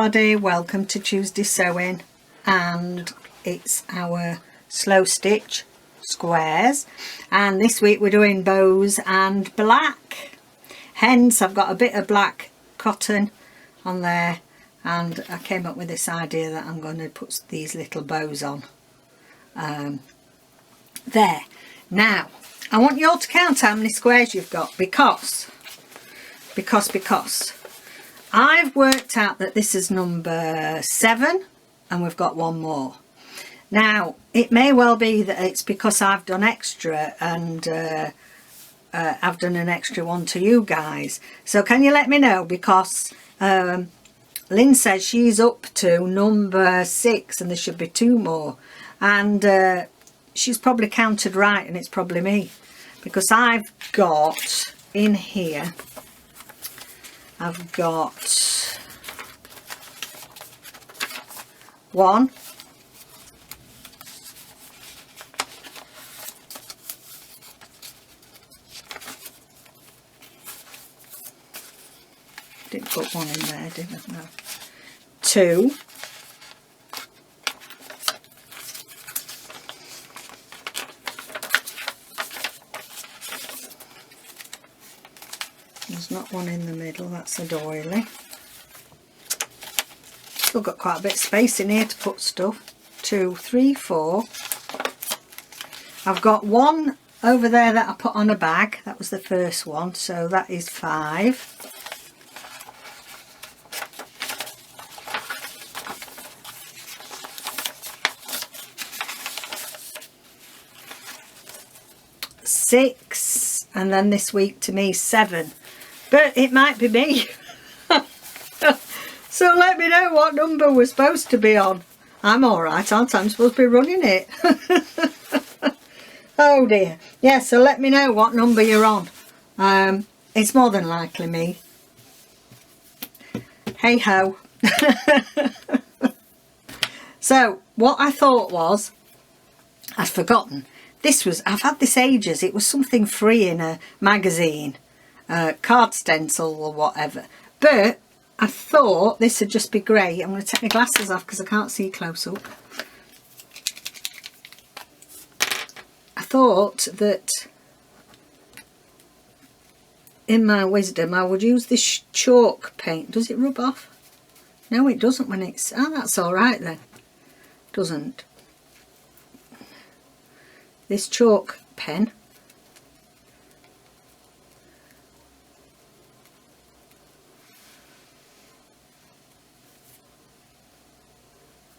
everybody, welcome to Tuesday Sewing, and it's our slow stitch squares, and this week we're doing bows and black. Hence I've got a bit of black cotton on there, and I came up with this idea that I'm going to put these little bows on there. Now I want you all to count how many squares you've got, because I've worked out that this is number 7 and we've got one more. Now it may well be that it's because I've done extra, and I've done an extra one to you guys. So can you let me know, because Lynn says she's up to number 6 and there should be 2 more, and she's probably counted right, and it's probably me, because I've got in here, I've got 1, 'Didn't put 1 in there, didn't I? No. 2, 1 in the middle, that's a doily. Still got quite a bit of space in here to put stuff. 2, 3, 4. I've got 1 over there that I put on a bag, that was the first one, so that is 5. 6, and then this week to me 7. But it might be me. So let me know what number we're supposed to be on. I'm alright, aren't I? I'm supposed to be running it. Oh dear. Yeah, so let me know what number you're on. It's more than likely me. Hey ho. So what I thought was, I'd forgotten. I've had this ages. It was something free in a magazine. Card stencil or whatever, but I thought this would just be great. I'm going to take my glasses off because I can't see close up. I thought that in my wisdom I would use this chalk paint. Does it rub off? No, it doesn't when it's... Oh, that's alright then. Doesn't. This chalk pen,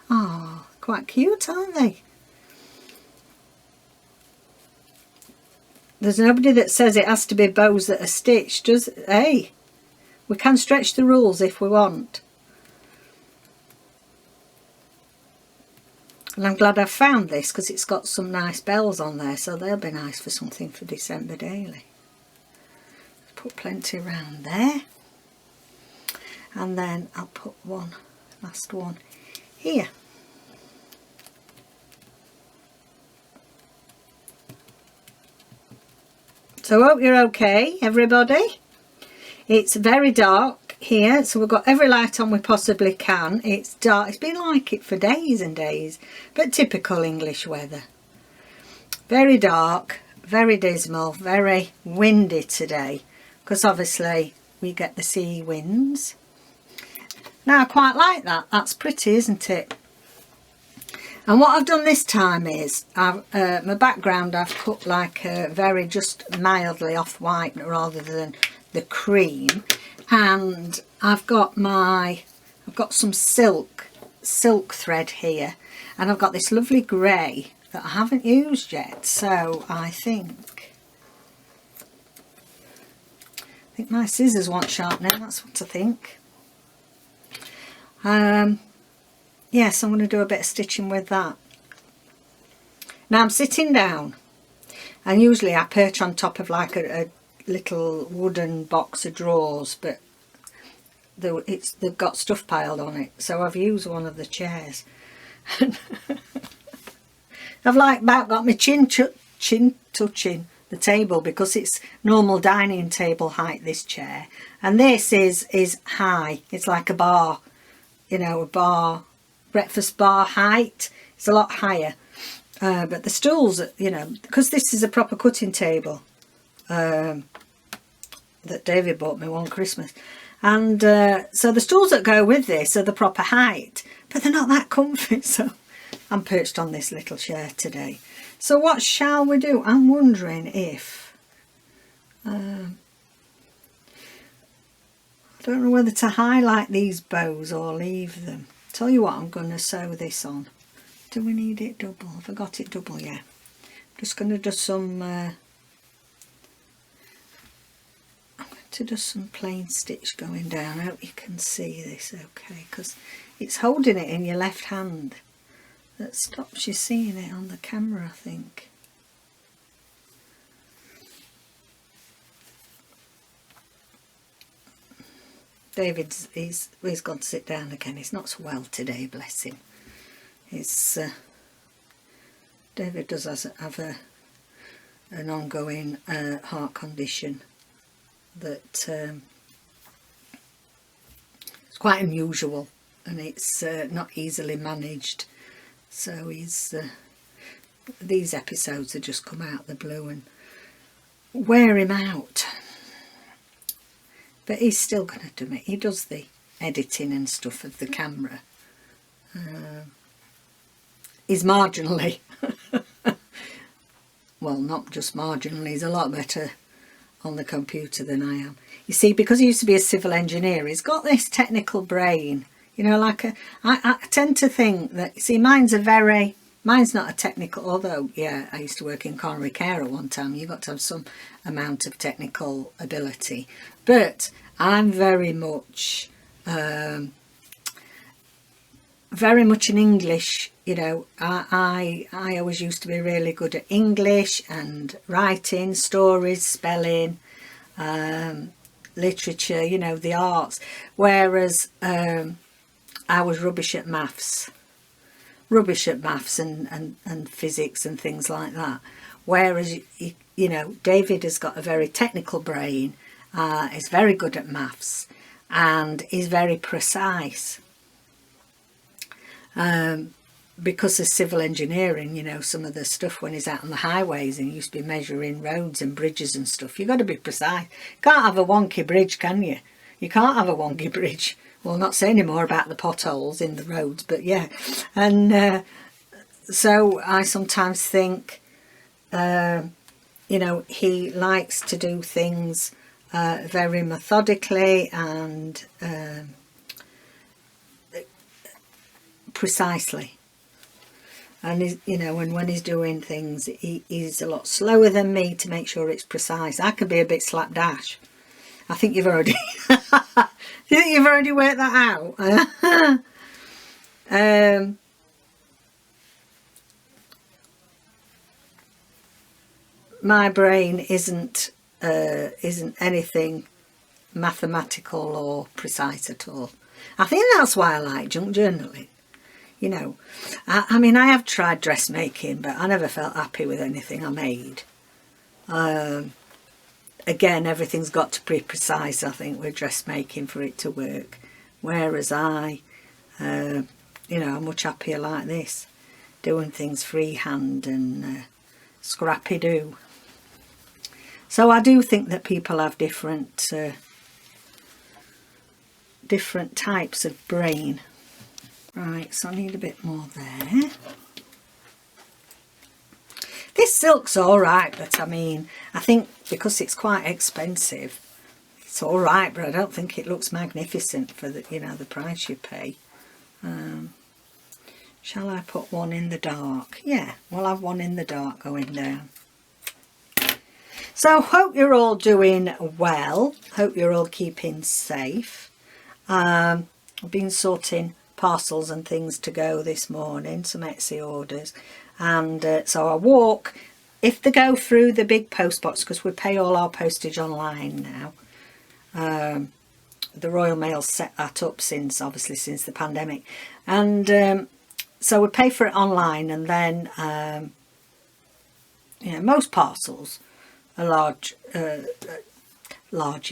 oh, quite cute, aren't they? There's nobody that says it has to be bows that are stitched, does it? Hey, we can stretch the rules if we want. And I'm glad I found this, because it's got some nice bells on there, so they'll be nice for something for December daily. Put plenty around there. And then I'll put one, last one here. So I hope you're okay, everybody. It's very dark here, so we've got every light on we possibly can. It's dark. It's been like it for days and days, but typical English weather. Very dark, very dismal, very windy today, because obviously we get the sea winds. Now I quite like that. That's pretty, isn't it? And what I've done this time is, my background I've put like a very just mildly off-white rather than the cream, and I've got some silk thread here, and I've got this lovely grey that I haven't used yet, so I think my scissors want sharpening, that's what I think. Yes, I'm going to do a bit of stitching with that. Now I'm sitting down, and usually I perch on top of like a little wooden box of drawers, but they've got stuff piled on it, so I've used one of the chairs. I've like about got my chin touching the table, because it's normal dining table height, this chair, and this is high. It's like a bar, you know, a bar, breakfast bar height. It's a lot higher. But the stools, you know, because this is a proper cutting table that David bought me one Christmas. And so the stools that go with this are the proper height, but they're not that comfy. So I'm perched on this little chair today. So what shall we do? I'm wondering if... I don't know whether to highlight these bows or leave them. Tell you what, I'm going to sew this on. Do we need it double? Have I got it double? Yeah. Just going to do some... I'm going to do some plain stitch going down. I hope you can see this okay, because it's holding it in your left hand that stops you seeing it on the camera, I think. He's gone to sit down again. He's not so well today, bless him. David does have an ongoing heart condition that it's quite unusual, and it's not easily managed. So these episodes have just come out of the blue and wear him out. But he's still going to do it. He does the editing and stuff of the camera. He's marginally, well, not just marginally, he's a lot better on the computer than I am. You see, because he used to be a civil engineer, he's got this technical brain. You know, like I tend to think that, you see, mine's not a technical, although, yeah, I used to work in coronary care at one time. You've got to have some amount of technical ability. But I'm very much an English, you know, I always used to be really good at English and writing, stories, spelling, literature, you know, the arts. Whereas I was rubbish at maths and physics and things like that. Whereas, you know, David has got a very technical brain, is very good at maths, and is very precise. Because of civil engineering, you know, some of the stuff when he's out on the highways and he used to be measuring roads and bridges and stuff, you've got to be precise. You can't have a wonky bridge, can you? You can't have a wonky bridge. Well, not say any more about the potholes in the roads, but yeah. And so I sometimes think, you know, he likes to do things very methodically and precisely. And, you know, and when he's doing things, he's a lot slower than me to make sure it's precise. I can be a bit slapdash. I think you've already... Do you think you've already worked that out? My brain isn't anything mathematical or precise at all. I think that's why I like junk journaling. You know, I mean, I have tried dressmaking, but I never felt happy with anything I made. Again, everything's got to be precise, I think, with dressmaking for it to work. Whereas you know, I'm much happier like this, doing things freehand and scrappy-do. So I do think that people have different types of brain. Right, so I need a bit more there. This silk's alright, but I mean, I think because it's quite expensive, it's alright, but I don't think it looks magnificent for the, you know, the price you pay. Shall I put one in the dark? Yeah, we'll have one in the dark going down. So hope you're all doing well. Hope you're all keeping safe. I've been sorting parcels and things to go this morning, some Etsy orders, and so I walk, if they go through the big post box, because we pay all our postage online now. The Royal Mail set that up since the pandemic, and so we pay for it online, and then you know, most parcels are large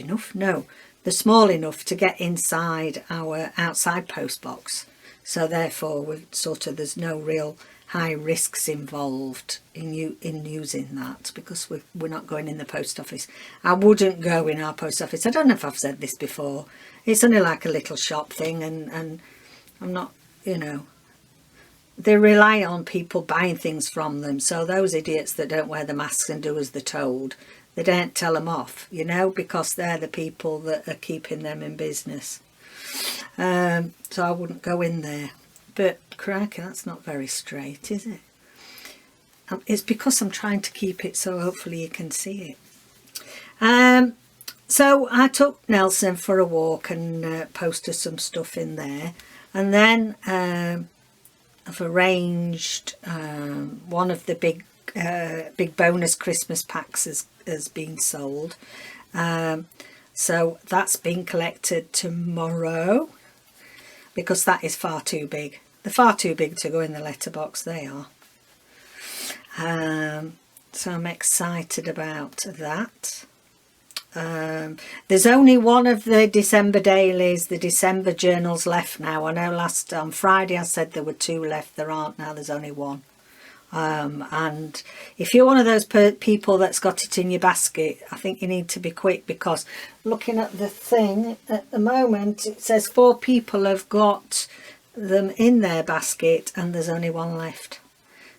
enough. No, they're small enough to get inside our outside post box. So therefore, there's no real high risks involved in using that, because we're not going in the post office. I wouldn't go in our post office. I don't know if I've said this before. It's only like a little shop thing, and I'm not, they rely on people buying things from them. So those idiots that don't wear the masks and do as they're told, they don't tell them off, because they're the people that are keeping them in business. So I wouldn't go in there. But crikey, that's not very straight, is it? It's because I'm trying to keep it so hopefully you can see it. So I took Nelson for a walk and posted some stuff in there. And then I've arranged one of the big bonus Christmas packs has been sold. So that's been collected tomorrow, because that is far too big. They're far too big to go in the letterbox, they are. So I'm excited about that. There's only one of the December dailies, the December journals, left now. I know on Friday I said there were 2 left. There aren't now, there's only 1. And if you're one of those people that's got it in your basket, I think you need to be quick, because looking at the thing at the moment, it says 4 people have got them in their basket and there's only 1 left.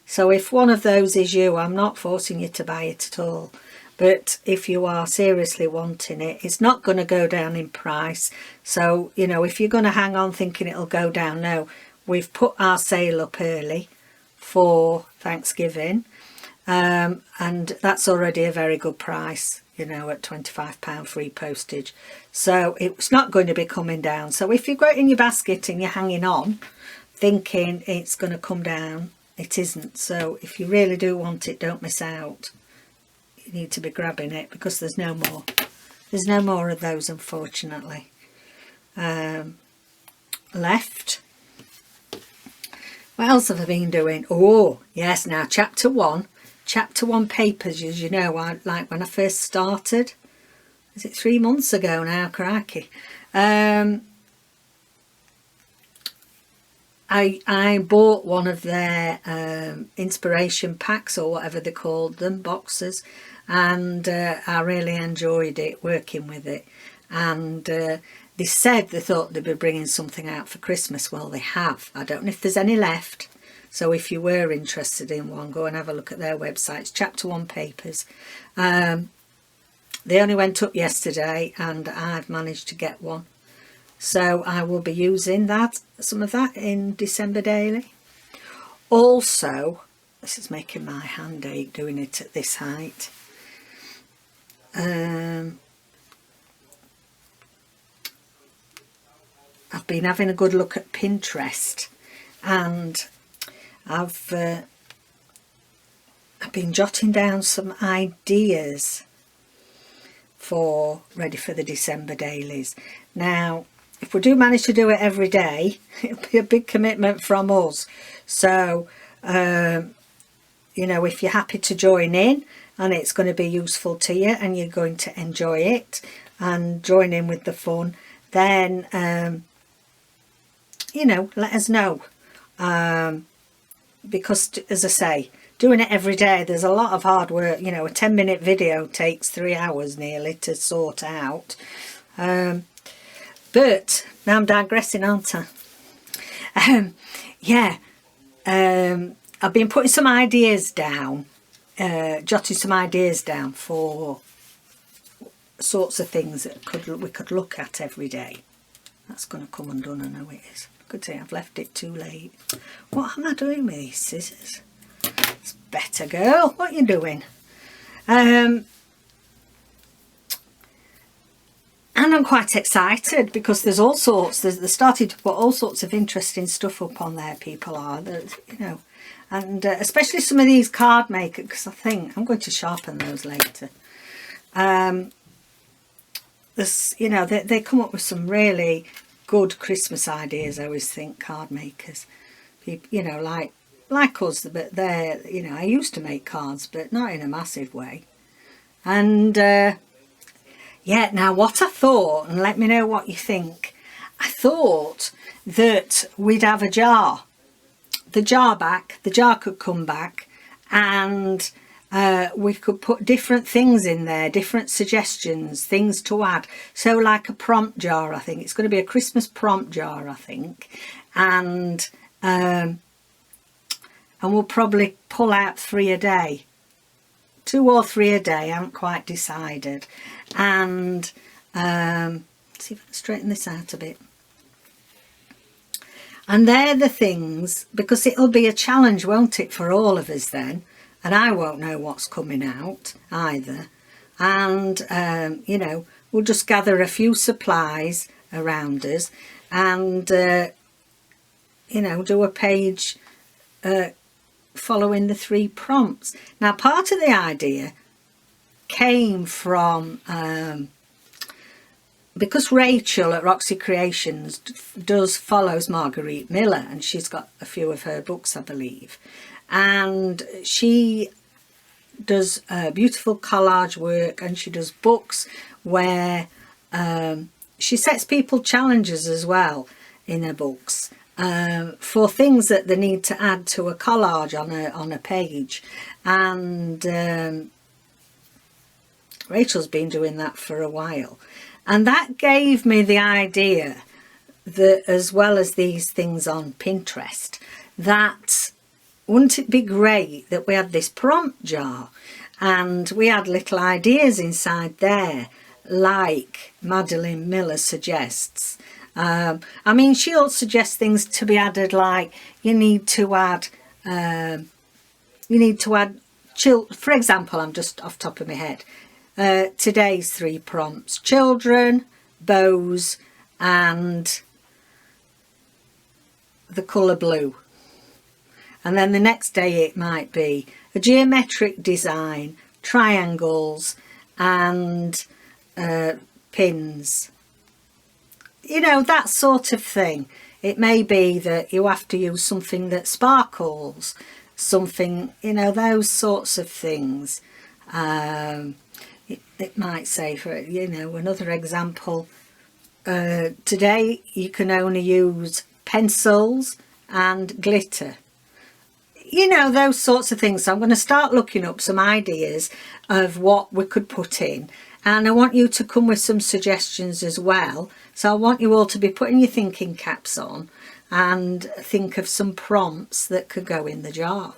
So if one of those is you, I'm not forcing you to buy it at all. But if you are seriously wanting it, it's not going to go down in price. So, if you're going to hang on thinking it'll go down, no, we've put our sale up early for Thanksgiving, and that's already a very good price, at £25 free postage. So it's not going to be coming down. So if you've got it in your basket and you're hanging on thinking it's going to come down, it isn't. So if you really do want it, don't miss out. You need to be grabbing it, because there's no more. There's no more of those, unfortunately, left. What else have I been doing? Oh, yes, now chapter 1 papers, as you know, like when I first started. Is it 3 months ago now? Crikey. I bought one of their inspiration packs, or whatever they called them, boxes, and I really enjoyed it, working with it. And they said they thought they'd be bringing something out for Christmas. Well, they have. I don't know if there's any left. So if you were interested in one, go and have a look at their websites. Chapter 1 papers. They only went up yesterday and I've managed to get one. So I will be using some of that in December daily. Also, this is making my hand ache doing it at this height. I've been having a good look at Pinterest, and I've been jotting down some ideas ready for the December dailies. Now, if we do manage to do it every day, it'll be a big commitment from us. So, if you're happy to join in and it's going to be useful to you and you're going to enjoy it and join in with the fun, then, let us know. Because, as I say, doing it every day, there's a lot of hard work. A 10-minute video takes 3 hours nearly to sort out. But now I'm digressing, aren't I? I've been putting some ideas down, jotting some ideas down for sorts of things that we could look at every day. That's going to come undone, I know it is. Could say I've left it too late. What am I doing with these scissors? It's better, girl. What are you doing? And I'm quite excited, because there's all sorts. They're starting to put all sorts of interesting stuff up on there. People are, and especially some of these card makers, because I think I'm going to sharpen those later. They come up with some really good Christmas ideas. I always think, card makers, like us, but they're, I used to make cards, but not in a massive way. And Yeah, now what I thought, and let me know what you think, I thought that we'd have a jar. The jar could come back, and we could put different things in there, different suggestions, things to add. So like a prompt jar, I think. It's going to be a Christmas prompt jar, I think. And we'll probably pull out 3 a day. 2 or 3 a day, I haven't quite decided. And see if I can straighten this out a bit. And they're the things, because it'll be a challenge, won't it, for all of us then? And I won't know what's coming out either. And, you know, we'll just gather a few supplies around us and, you know, do a page following the 3 prompts. Now, part of the idea came from... because Rachel at Roxy Creations follows Marguerite Miller, and she's got a few of her books, I believe, and she does beautiful collage work, and she does books where she sets people challenges as well in her books for things that they need to add to a collage on a page. And Rachel's been doing that for a while. And that gave me the idea that, as well as these things on Pinterest, that wouldn't it be great that we had this prompt jar and we had little ideas inside there, like Madeline Miller suggests. I mean, she'll suggest things to be added, like you need to add, for example, I'm just off the top of my head, today's 3 prompts: children, bows, and the colour blue. And then the next day it might be a geometric design, triangles, and pins. You know, that sort of thing. It may be that you have to use something that sparkles, something, you know, those sorts of things. It might say, for, you know, another example, today you can only use pencils and glitter. You know, those sorts of things. So I'm going to start looking up some ideas of what we could put in. And I want you to come with some suggestions as well. So I want you all to be putting your thinking caps on and think of some prompts that could go in the jar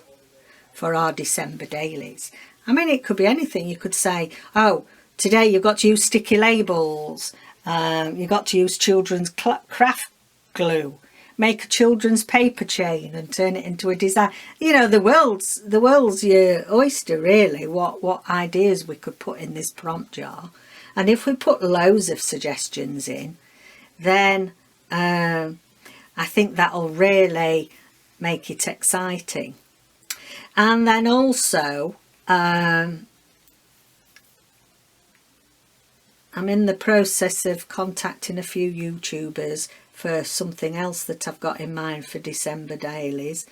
for our December dailies. I mean, it could be anything. You could say, oh, today you've got to use sticky labels. You've got to use children's craft glue. Make a children's paper chain and turn it into a design. You know, the world's your oyster, really, what ideas we could put in this prompt jar. And if we put loads of suggestions in, then I think that'll really make it exciting. And then also, I'm in the process of contacting a few YouTubers for something else that I've got in mind for December dailies,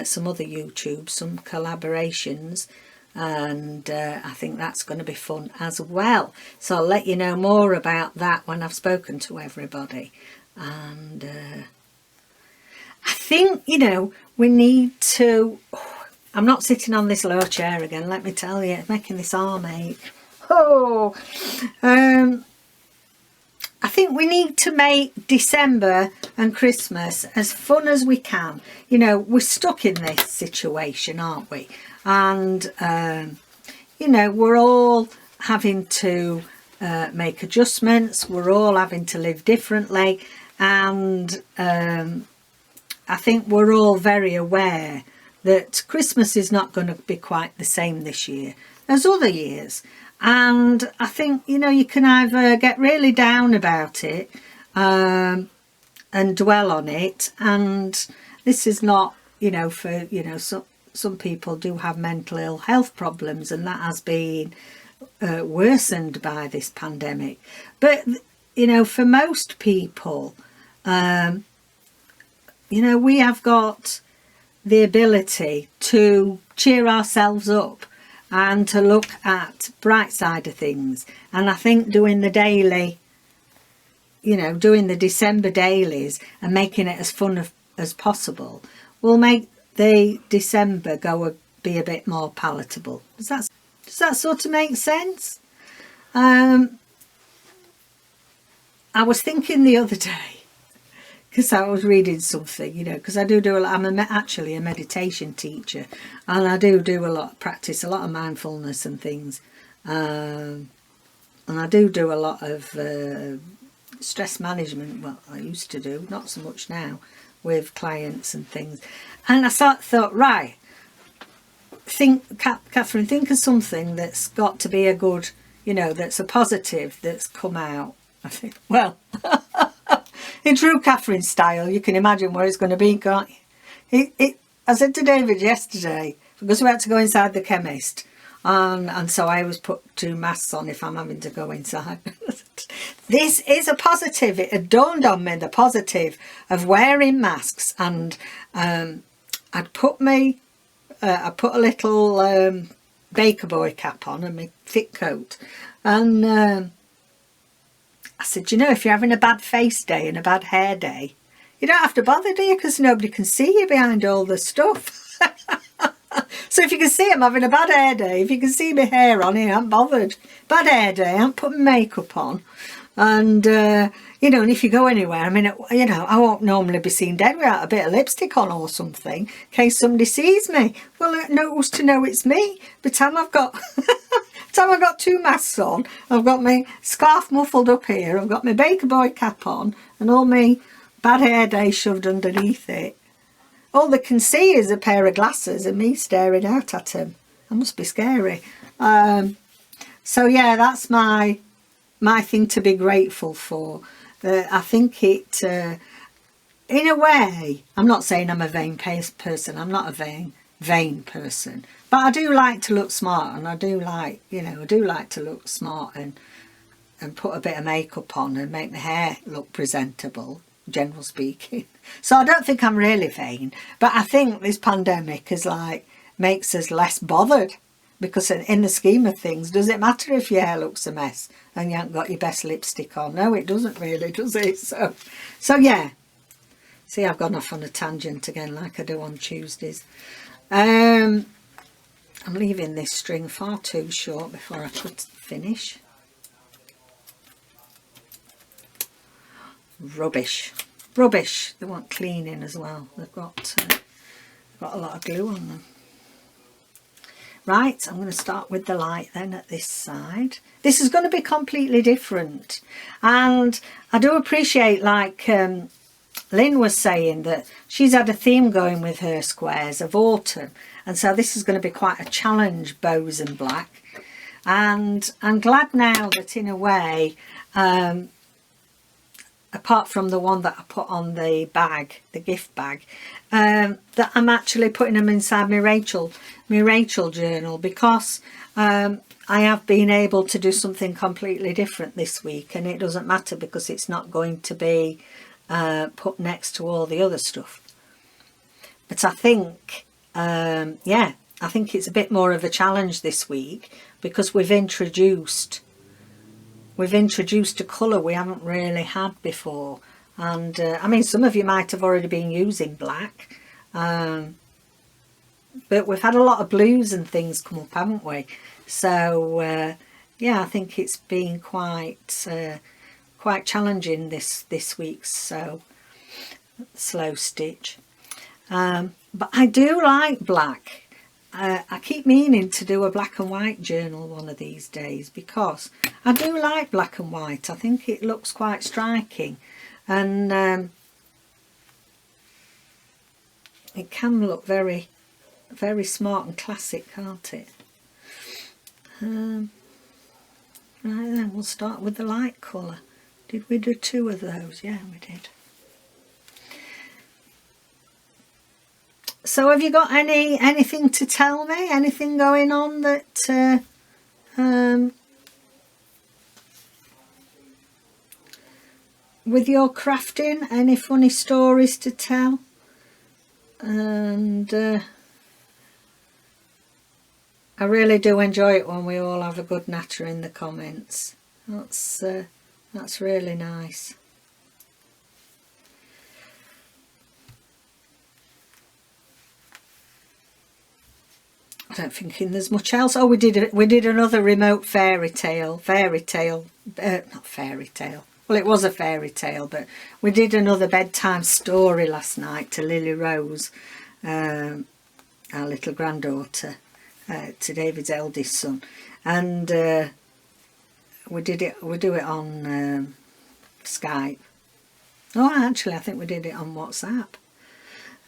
some other YouTube, some collaborations, and I think that's going to be fun as well. So I'll let you know more about that when I've spoken to everybody. And I think, you know, we need to... I'm not sitting on this low chair again, let me tell you, it's making this arm ache. Oh, I think we need to make December and Christmas as fun as we can. You know, we're stuck in this situation, aren't we? And, you know, we're all having to make adjustments. We're all having to live differently. And I think we're all very aware that Christmas is not going to be quite the same this year as other years. And I think, you know, you can either get really down about it and dwell on it. And this is not, you know, for, you know, some people do have mental ill health problems, and that has been worsened by this pandemic. But, you know, for most people, you know, we have got the ability to cheer ourselves up and to look at bright side of things. And I think doing the daily, you know, doing the December dailies and making it as fun as possible will make the December be a bit more palatable. Does that sort of make sense? I was thinking the other day, because I was reading something, you know, because I do a lot. Actually a meditation teacher, and I do a lot, practice a lot of mindfulness and things, and I do a lot of stress management. Well, I used to do, not so much now, with clients and things. And I thought, right, Catherine, think of something that's got to be a good, you know, that's a positive that's come out. I think, well, in true Catherine style, you can imagine where it's going to be, can't you? I said to David yesterday, because we had to go inside the chemist, and so I always put 2 masks on if I'm having to go inside. This is a positive. It had dawned on me, the positive of wearing masks, and I'd put I put a little baker boy cap on and my thick coat, and I said, you know, if you're having a bad face day and a bad hair day, you don't have to bother, do you? Because nobody can see you behind all the stuff. So if you can see I'm having a bad hair day, if you can see my hair on, I'm bothered. Bad hair day, I'm putting makeup on. And, you know, and if you go anywhere, I mean, you know, I won't normally be seen dead without a bit of lipstick on or something, in case somebody sees me. Well, who's to know it's me? By the time I've got... I've got 2 masks on, I've got my scarf muffled up here, I've got my baker boy cap on, and all my bad hair day shoved underneath it. All they can see is a pair of glasses and me staring out at them. That must be scary. So yeah, that's my thing to be grateful for. I think it, in a way, I'm not saying I'm a vain person, I'm not a vain person, but I do like to look smart, and I do like, you know, I do like to look smart and put a bit of makeup on and make my hair look presentable, general speaking. So I don't think I'm really vain, but I think this pandemic is like makes us less bothered, because in the scheme of things, does it matter if your hair looks a mess and you haven't got your best lipstick on? No, it doesn't really, does it? So yeah. See, I've gone off on a tangent again, like I do on Tuesdays. I'm leaving this string far too short before I could finish. Rubbish. They want cleaning as well. They've got a lot of glue on them. Right, I'm going to start with the light then at this side. This is going to be completely different, and I do appreciate, like Lynn was saying, that she's had a theme going with her squares of autumn, and so this is going to be quite a challenge, bows and black. And I'm glad now that, in a way, apart from the one that I put on the bag, the gift bag, that I'm actually putting them inside my Rachel journal, because I have been able to do something completely different this week, and it doesn't matter because it's not going to be put next to all the other stuff. But I think, yeah, I think it's a bit more of a challenge this week, because we've introduced a colour we haven't really had before. And I mean, some of you might have already been using black, but we've had a lot of blues and things come up, haven't we? So yeah, I think it's been quite challenging this week's slow stitch. But I do like black. I keep meaning to do a black and white journal one of these days, because I do like black and white. I think it looks quite striking, and it can look very, very smart and classic, can't it? Right then, we'll start with the light colour. Did we do 2 of those? Yeah, we did. So have you got anything to tell me? Anything going on that with your crafting? Any funny stories to tell? And I really do enjoy it when we all have a good natter in the comments. That's really nice. I don't think there's much else. Oh, we did another remote fairy tale. Not fairy tale. Well, it was a fairy tale, but we did another bedtime story last night to Lily Rose, our little granddaughter, to David's eldest son, and we do it on Skype. Oh, actually, I think we did it on WhatsApp,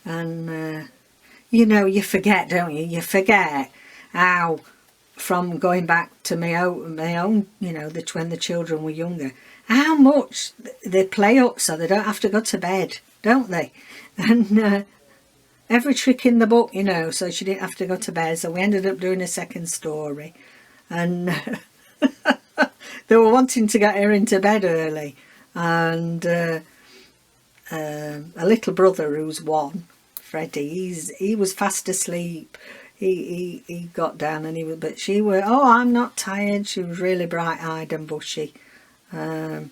and. You know, you forget, don't you? You forget how, from going back to my own, you know, when the children were younger, how much they play up so they don't have to go to bed, don't they? And every trick in the book, you know, so she didn't have to go to bed. So we ended up doing a second story, and they were wanting to get her into bed early, and a little brother who's 1. Freddie, he was fast asleep. He got down and but she was, oh, I'm not tired. She was really bright-eyed and bushy. And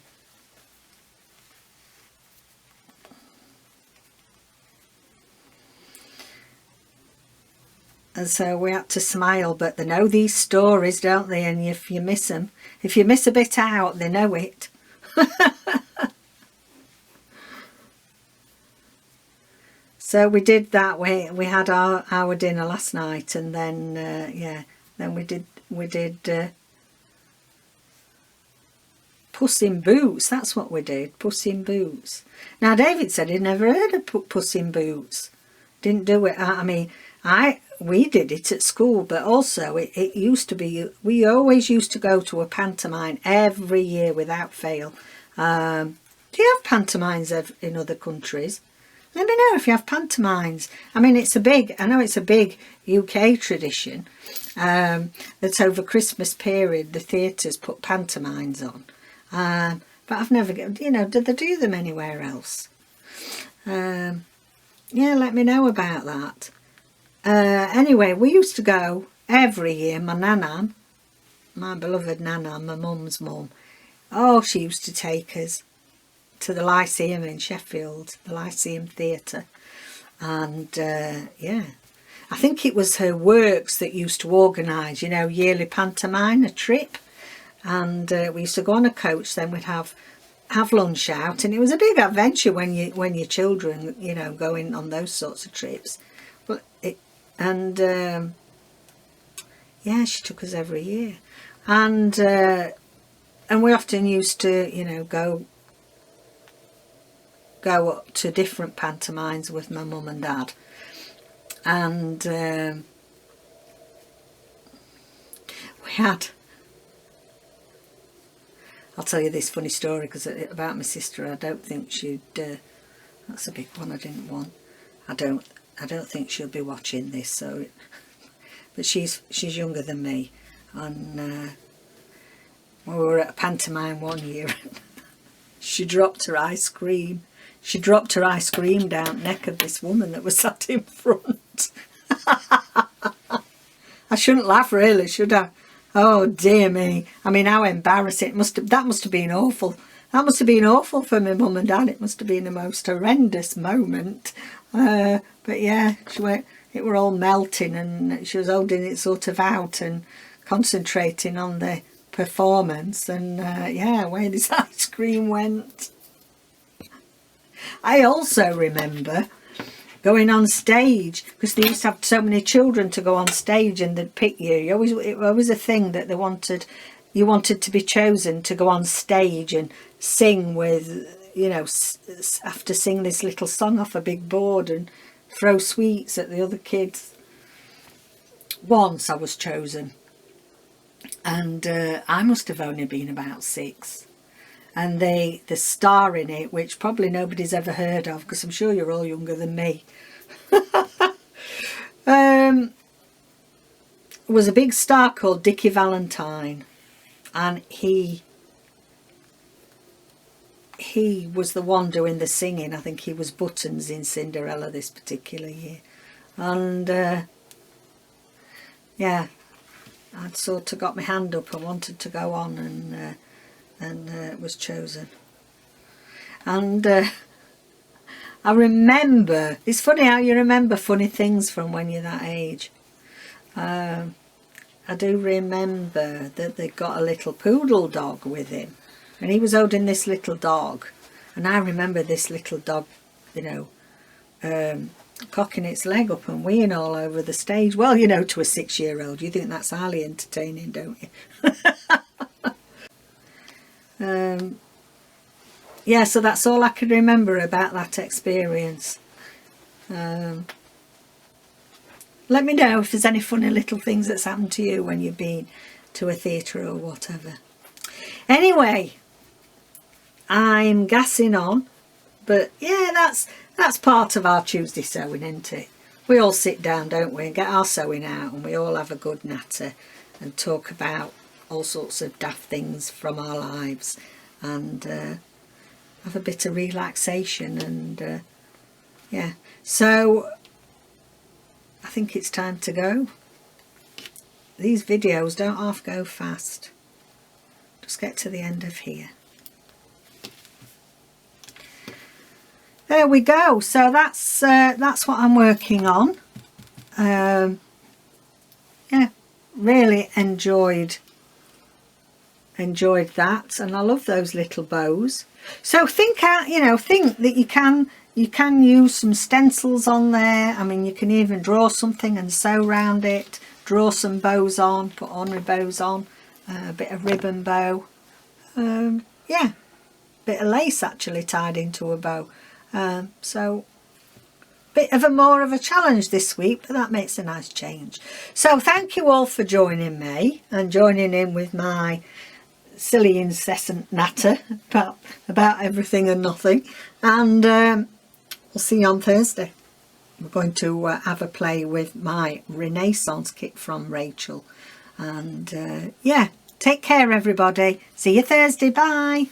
so we had to smile, but they know these stories, don't they? And if you miss them, if you miss a bit out, they know it. So we did that. We had our dinner last night, and then yeah, then we did Puss in Boots. That's what we did, Puss in Boots. Now David said he'd never heard of Puss in Boots. Didn't do it. I mean, we did it at school, but also it used to be. We always used to go to a pantomime every year without fail. Do you have pantomimes in other countries? Let me know if you have pantomimes. I mean, I know it's a big UK tradition, that over Christmas period the theatres put pantomimes on. But I've never, you know, did they do them anywhere else? Yeah, let me know about that. Anyway, we used to go every year. My nanan, my beloved nanan, my mum's mum, oh, she used to take us to the Lyceum in Sheffield, the Lyceum Theatre, and yeah, I think it was her works that used to organise, you know, yearly pantomime, a trip, and we used to go on a coach. Then we'd have lunch out, and it was a big adventure when your children, you know, going on those sorts of trips. But yeah, she took us every year, and we often used to, you know, go up to different pantomimes with my mum and dad, and we had, I'll tell you this funny story because about my sister. I don't think she'd that's a big one I didn't want. I don't think she'll be watching this, so but she's younger than me, and we were at a pantomime one year. She dropped her ice cream. She dropped her ice cream down the neck of this woman that was sat in front. I shouldn't laugh really, should I? Oh dear me. I mean, how embarrassing. That must have been awful. That must have been awful for my mum and dad. It must have been the most horrendous moment. But yeah, it were all melting, and she was holding it sort of out and concentrating on the performance, and yeah, where this ice cream went. I also remember going on stage, because they used to have so many children to go on stage, and they'd pick you. It was a thing that you wanted to be chosen to go on stage and sing with, you know, have to sing this little song off a big board and throw sweets at the other kids. Once I was chosen, and I must have only been about 6. And the star in it, which probably nobody's ever heard of, because I'm sure you're all younger than me, was a big star called Dickie Valentine, and he was the one doing the singing. I think he was Buttons in Cinderella this particular year, and yeah, I'd sort of got my hand up and wanted to go on, and was chosen. And I remember, it's funny how you remember funny things from when you're that age. I do remember that they got a little poodle dog with him, and he was holding this little dog, and I remember this little dog, you know, cocking its leg up and weeing all over the stage. Well, you know, to a 6-year-old, you think that's highly entertaining, don't you? Yeah, so that's all I can remember about that experience. Let me know if there's any funny little things that's happened to you when you've been to a theatre or whatever. Anyway, I'm gassing on, but yeah, that's part of our Tuesday sewing, isn't it? We all sit down, don't we, and get our sewing out, and we all have a good natter and talk about all sorts of daft things from our lives, and have a bit of relaxation, and yeah, so I think it's time to go. These videos don't half go fast. Just get to the end of here. There we go. So that's what I'm working on. Yeah, really enjoyed that, and I love those little bows. So think out, you know, think that you can use some stencils on there. I mean, you can even draw something and sew around it, draw some bows on, put ornary bows on, a bit of ribbon bow, yeah, bit of lace actually tied into a bow. So bit of more of a challenge this week, but that makes a nice change. So thank you all for joining me and joining in with my silly incessant natter about everything and nothing, and we'll see you on Thursday. We're going to have a play with my Renaissance kit from Rachel, and yeah, take care everybody. See you Thursday. Bye.